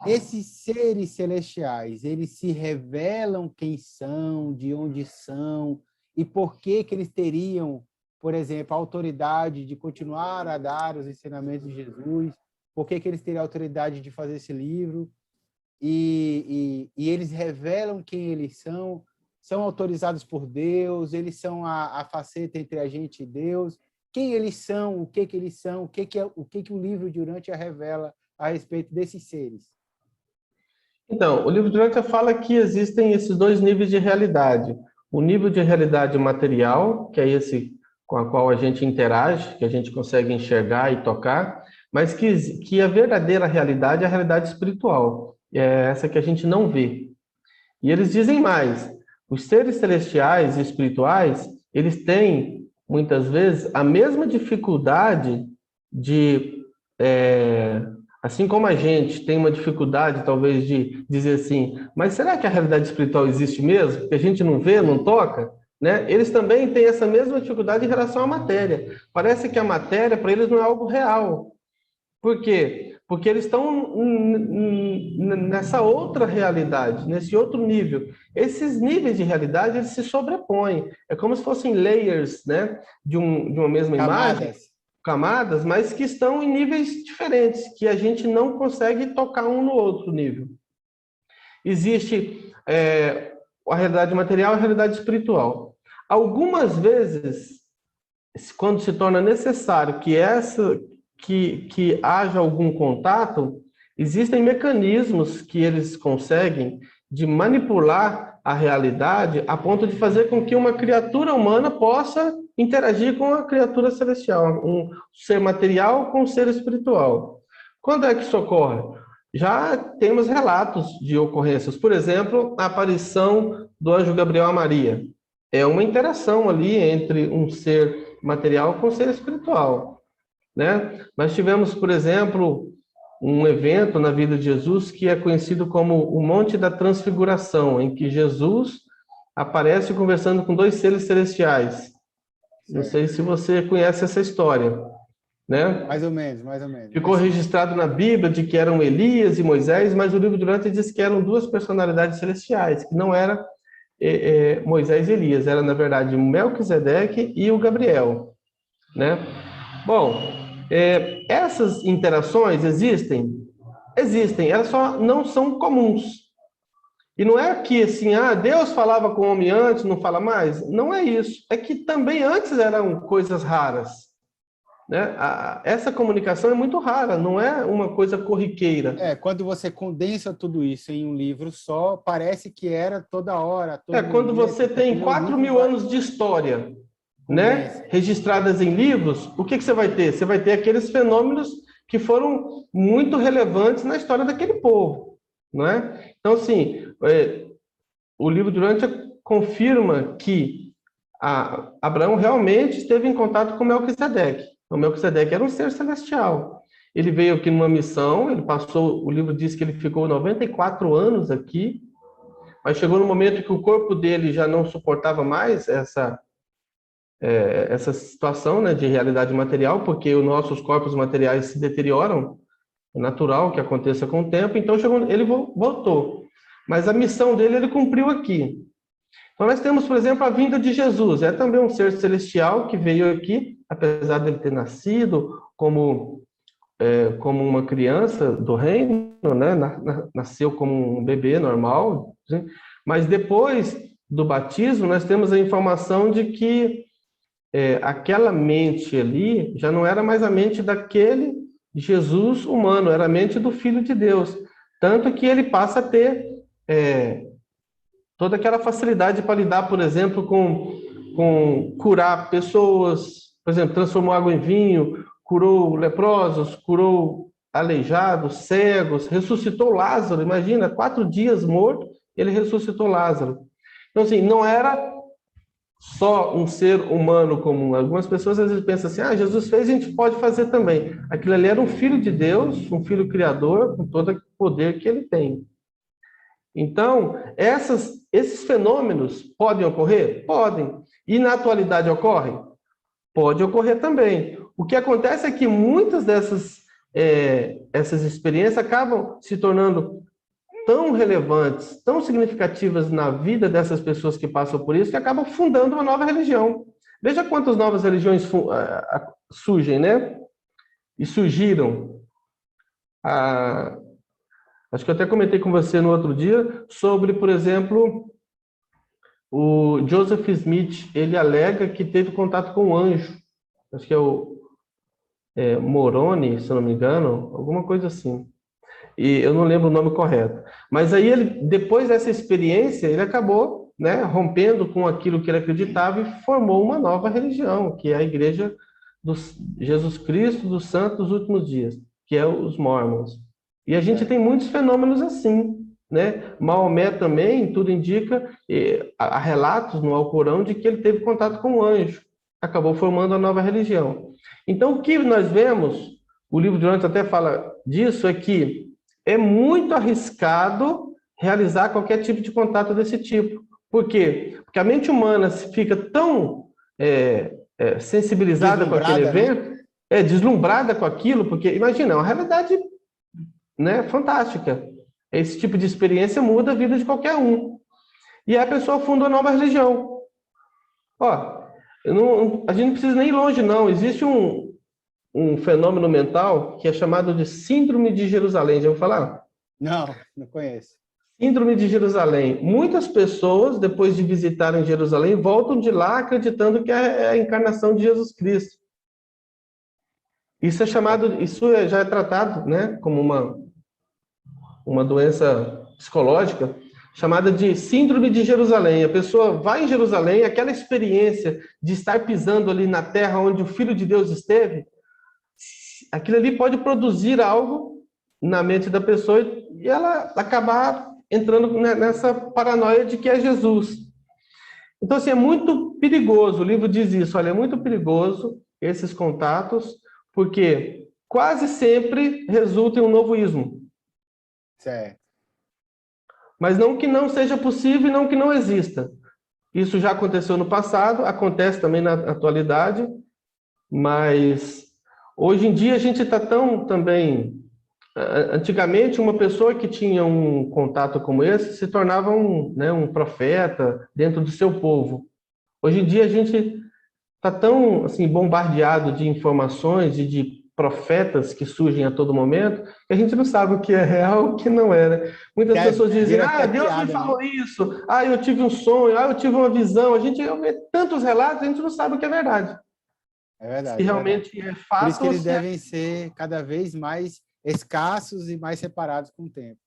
esses seres celestiais, eles se revelam quem são, de onde são, e por que eles teriam, por exemplo, a autoridade de continuar a dar os ensinamentos de Jesus, por que eles teriam a autoridade de fazer esse livro, e eles revelam quem eles são autorizados por Deus, eles são a faceta entre a gente e Deus, quem eles são, o que eles são, o que o livro de Urântia revela a respeito desses seres. Então, o livro de Urântia fala que existem esses dois níveis de realidade. O nível de realidade material, que é esse com a qual a gente interage, que a gente consegue enxergar e tocar, mas que a verdadeira realidade é a realidade espiritual, é essa que a gente não vê. E eles dizem mais, os seres celestiais e espirituais, eles têm, muitas vezes, a mesma dificuldade de... assim como a gente tem uma dificuldade, talvez, de dizer assim, mas será que a realidade espiritual existe mesmo? Que a gente não vê, não toca? Né? Eles também têm essa mesma dificuldade em relação à matéria. Parece que a matéria, para eles, não é algo real. Por quê? Porque eles estão nessa outra realidade, nesse outro nível. Esses níveis de realidade, eles se sobrepõem. É como se fossem layers, né, de uma mesma imagem, camadas, mas que estão em níveis diferentes, que a gente não consegue tocar um no outro nível. Existe a realidade material e a realidade espiritual. Algumas vezes, quando se torna necessário que haja algum contato, existem mecanismos que eles conseguem de manipular a realidade a ponto de fazer com que uma criatura humana possa interagir com a criatura celestial, um ser material com um ser espiritual. Quando é que isso ocorre? Já temos relatos de ocorrências. Por exemplo, a aparição do anjo Gabriel a Maria. É uma interação ali entre um ser material com um ser espiritual, né? Nós tivemos, por exemplo, um evento na vida de Jesus que é conhecido como o Monte da Transfiguração, em que Jesus aparece conversando com dois seres celestiais. Não sei se você conhece essa história, né? Mais ou menos. Ficou registrado na Bíblia de que eram Elias e Moisés, mas o livro de Urântia diz que eram duas personalidades celestiais, que não era Moisés e Elias, era na verdade Melquisedeque e o Gabriel, né? Bom, essas interações existem, elas só não são comuns. E não é que assim, Deus falava com o homem antes, não fala mais. Não é isso. É que também antes eram coisas raras, né? Essa comunicação é muito rara, não é uma coisa corriqueira. Quando você condensa tudo isso em um livro só, parece que era toda hora. Quando você tem 4.000 anos de história, né, registradas em livros, o que você vai ter? Você vai ter aqueles fenômenos que foram muito relevantes na história daquele povo, não é? Então, assim, o livro de Urântia confirma que Abraão realmente esteve em contato com Melquisedeque. O Melquisedeque era um ser celestial. Ele veio aqui numa missão, o livro diz que ele ficou 94 anos aqui, mas chegou no momento que o corpo dele já não suportava mais essa situação, né, de realidade material, porque os nossos corpos materiais se deterioram, é natural que aconteça com o tempo, então ele voltou. Mas a missão dele ele cumpriu aqui. Então nós temos, por exemplo, a vinda de Jesus, é também um ser celestial que veio aqui, apesar de ele ter nascido como uma criança do reino, né, nasceu como um bebê normal, né? Mas depois do batismo nós temos a informação de que aquela mente ali já não era mais a mente daquele Jesus humano, era a mente do Filho de Deus. Tanto que ele passa a ter toda aquela facilidade para lidar, por exemplo, com curar pessoas, por exemplo, transformou água em vinho, curou leprosos, curou aleijados, cegos, ressuscitou Lázaro. Imagina, 4 dias morto, ele ressuscitou Lázaro. Então, assim, não era só um ser humano comum. Algumas pessoas às vezes pensam assim, Jesus fez, a gente pode fazer também. Aquilo ali era um filho de Deus, um filho criador, com todo o poder que ele tem. Então, esses fenômenos podem ocorrer? Podem. E na atualidade ocorrem? Pode ocorrer também. O que acontece é que muitas dessas essas experiências acabam se tornando tão relevantes, tão significativas na vida dessas pessoas que passam por isso, que acabam fundando uma nova religião. Veja quantas novas religiões surgem, né? E surgiram. Acho que eu até comentei com você no outro dia sobre, por exemplo, o Joseph Smith. Ele alega que teve contato com um anjo. Acho que é o Moroni, se eu não me engano, alguma coisa assim. E eu não lembro o nome correto. Mas aí ele, depois dessa experiência, ele acabou, né, rompendo com aquilo que ele acreditava e formou uma nova religião, que é a Igreja do Jesus Cristo dos Santos dos Últimos Dias, que é os Mormons. E a gente tem muitos fenômenos assim, né? Maomé também, tudo indica, há relatos no Alcorão de que ele teve contato com um anjo, acabou formando a nova religião. Então, o que nós vemos, o livro de Orante até fala disso, é que é muito arriscado realizar qualquer tipo de contato desse tipo. Por quê? Porque a mente humana fica tão sensibilizada com aquele evento, né? Deslumbrada com aquilo, porque, imagina, é uma realidade, né, fantástica. Esse tipo de experiência muda a vida de qualquer um. E aí a pessoa funda uma nova religião. Ó, a gente não precisa nem ir longe, não. Existe um fenômeno mental que é chamado de Síndrome de Jerusalém. Já ouviu falar? Não, não conheço. Síndrome de Jerusalém. Muitas pessoas, depois de visitarem Jerusalém, voltam de lá acreditando que é a encarnação de Jesus Cristo. Isso já é tratado, né, como uma doença psicológica chamada de Síndrome de Jerusalém. A pessoa vai em Jerusalém, aquela experiência de estar pisando ali na terra onde o Filho de Deus esteve, aquilo ali pode produzir algo na mente da pessoa e ela acabar entrando nessa paranoia de que é Jesus. Então, assim, é muito perigoso, o livro diz isso, olha, é muito perigoso esses contatos, porque quase sempre resulta em um novo ismo. Certo. Mas não que não seja possível e não que não exista. Isso já aconteceu no passado, acontece também na atualidade, mas hoje em dia a gente está tão também... Antigamente, uma pessoa que tinha um contato como esse se tornava um profeta dentro do seu povo. Hoje em dia a gente está tão assim, bombardeado de informações e de profetas que surgem a todo momento, que a gente não sabe o que é real e o que não é. Né? Muitas pessoas dizem, Deus me falou isso, eu tive um sonho, eu tive uma visão. A gente vê tantos relatos, a gente não sabe o que é verdade. É verdade. Se realmente é fato. Por isso que eles devem ser cada vez mais escassos e mais separados com o tempo.